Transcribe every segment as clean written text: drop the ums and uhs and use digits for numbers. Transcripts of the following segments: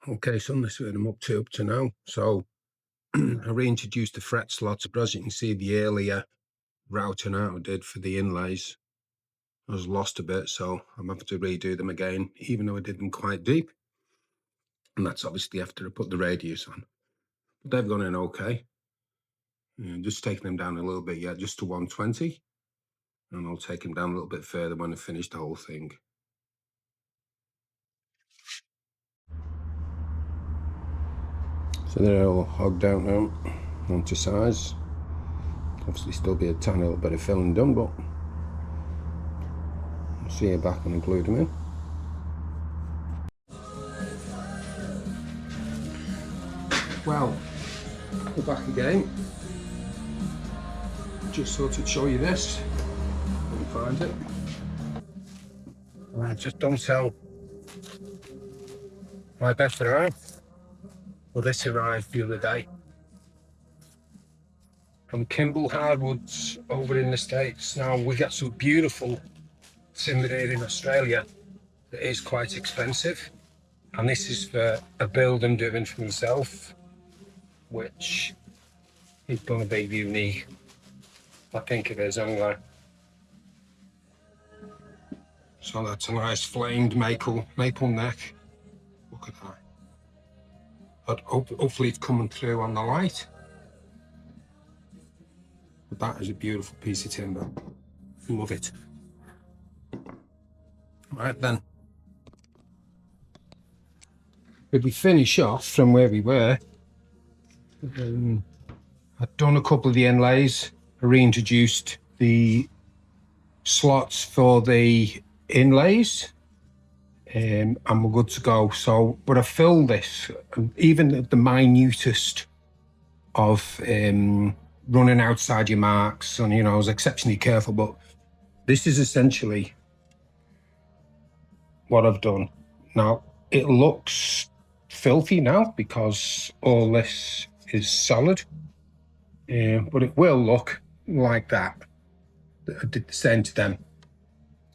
Okay, so this is what I'm up to now. So I reintroduced the fret slots, but as you can see, the earlier routing out I did for the inlays, I was lost a bit, so I'm having to redo them again, even though I did them quite deep. And that's obviously after I put the radius on. But they've gone in okay. Just taking them down a little bit yet, just to 120. And I'll take them down a little bit further when I finish the whole thing. So they're all hogged out now onto size. Obviously still be a tiny little bit of filling done, but I'll see you back when I glue them in. Well, we're back again. Just thought I'd show you this. Couldn't find it. I just don't sell my best arrived. Well, this arrived the other day from Kimball Hardwoods over in the States. Now we got some beautiful timber here in Australia that is quite expensive, and this is for a build I'm doing for myself, which is going to be unique. I think it is anyway. So that's a nice flamed maple neck. Look at that. But hopefully it's coming through on the light. But that is a beautiful piece of timber. Love it. Right then. If we finish off from where we were, I've done a couple of the inlays. I reintroduced the slots for the inlays, and we're good to go. So, but I filled this, even at the minutest of running outside your marks, and I was exceptionally careful, but this is essentially what I've done. Now, it looks filthy now because all this is solid, but it will look like that. I did the same to them.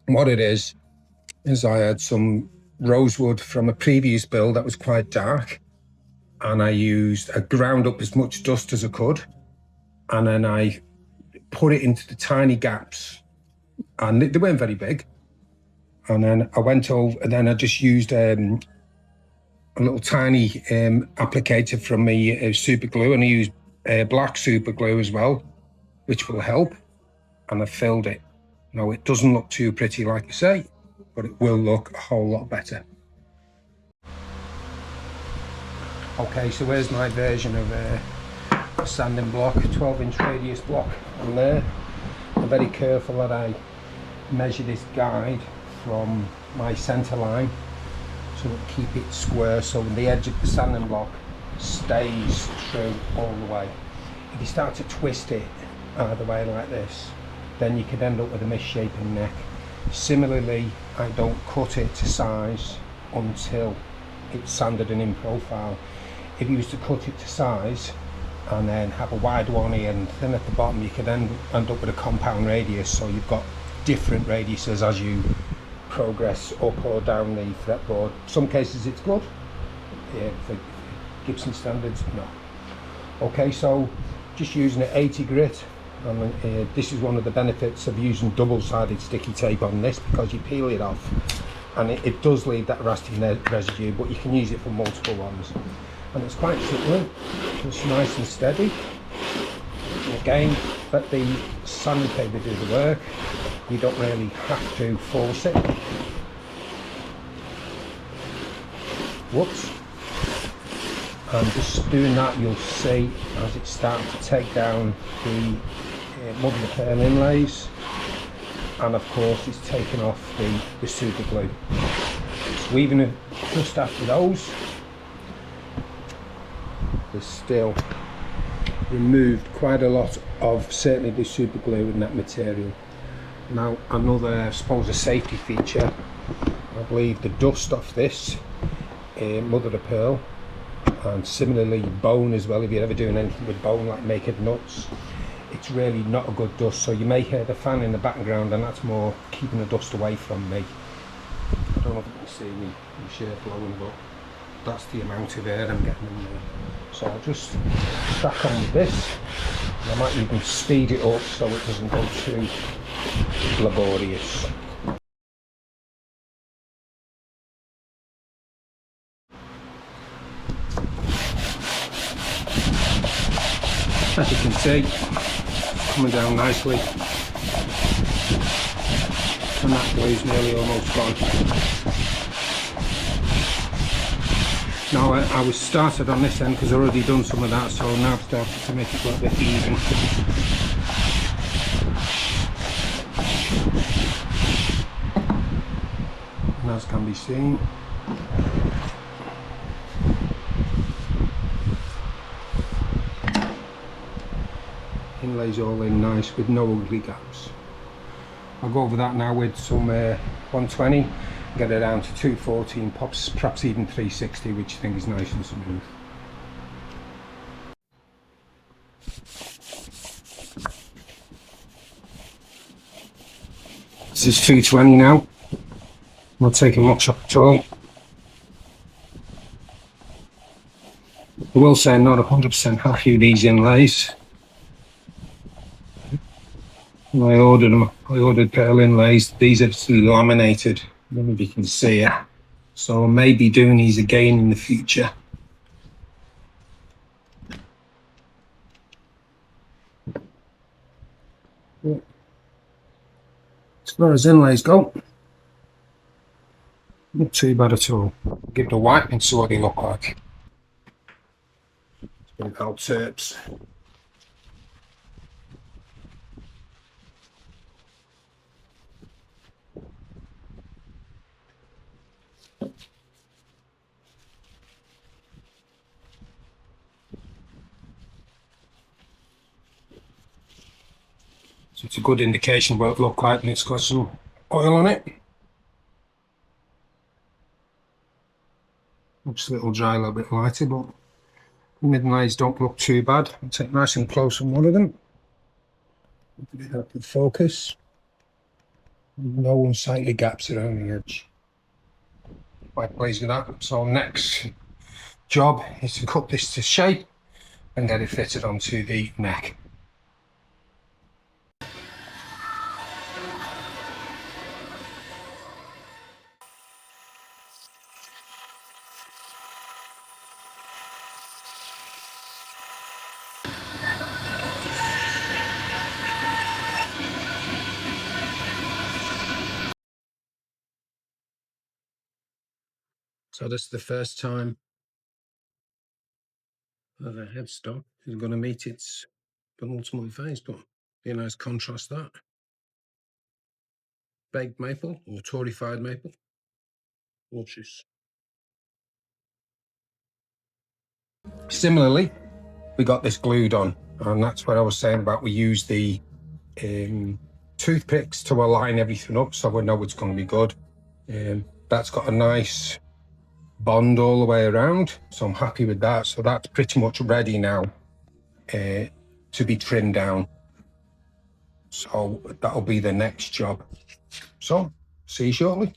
What it is I had some rosewood from a previous build that was quite dark, and I ground up as much dust as I could, and then I put it into the tiny gaps, and they weren't very big. And then I went over, and then I just used a little tiny applicator from me super glue, and I used black super glue as well, which will help. And I filled it. Now, it doesn't look too pretty, like I say, but it will look a whole lot better. Okay, so here's my version of a sanding block, 12-inch radius block on there. I'm very careful that I measure this guide from my centre line so that keep it square, so the edge of the sanding block stays true all the way. If you start to twist it either way like this, then you could end up with a misshapen neck. Similarly, I don't cut it to size until it's sanded and in profile. If you was to cut it to size and then have a wide one here and thin at the bottom, you could then end up with a compound radius, so you've got different radiuses as you progress up or down the fretboard. Some cases it's good, yeah, for Gibson standards, no. Okay, so just using an 80 grit, and this is one of the benefits of using double-sided sticky tape on this, because you peel it off and it does leave that rusty residue, but you can use it for multiple ones, and it's quite simple, it's nice and steady. And again, let the sandpaper do the work. You don't really have to force it. Whoops. And just doing that, you'll see as it starts to take down the mother of pearl inlays, and of course it's taken off the super glue. So even just after those, there's still removed quite a lot of certainly the super glue in that material. Now, another, I suppose, a safety feature, I believe the dust off this mother of pearl, and similarly bone as well. If you're ever doing anything with bone, like making nuts, it's really not a good dust. So you may hear the fan in the background, and that's more keeping the dust away from me. I don't know if you can see me shirt blowing, but that's the amount of air I'm getting in there. So I'll just crack on with this. I might even speed it up so it doesn't go too laborious. As you can see, it's coming down nicely, and that glue's nearly almost gone. Now I was started on this end because I've already done some of that, so now I've started to make it a little bit even. And as can be seen, inlays all in nice with no ugly gaps. I'll go over that now with some 120, get it down to 214, perhaps even 360, which I think is nice and smooth. This is 220 now, not taking much up at all. I will say I'm not 100% happy with these inlays. I ordered them. I ordered pearl inlays. These are laminated. I don't know if you can see it. So I may be doing these again in the future. As far as inlays go, not too bad at all. Give it a wipe and see what they look like. Without terps. So it's a good indication of what it looks like, and it's got some oil on it. Looks a little dry, a little bit lighter, but the mid-inlays don't look too bad. I'll take nice and close on one of them. Help with focus. No unsightly gaps around the edge. Quite pleased with that. So next job is to cut this to shape and get it fitted onto the neck. So this is the first time that the headstock is going to meet its penultimate phase, but be a nice contrast that. Baked maple or torrefied maple. Luscious. Similarly, we got this glued on, and that's what I was saying about we use the toothpicks to align everything up so we know it's going to be good. That's got a nice bond all the way around, so I'm happy with that. So that's pretty much ready now to be trimmed down. So that'll be the next job. So see you shortly.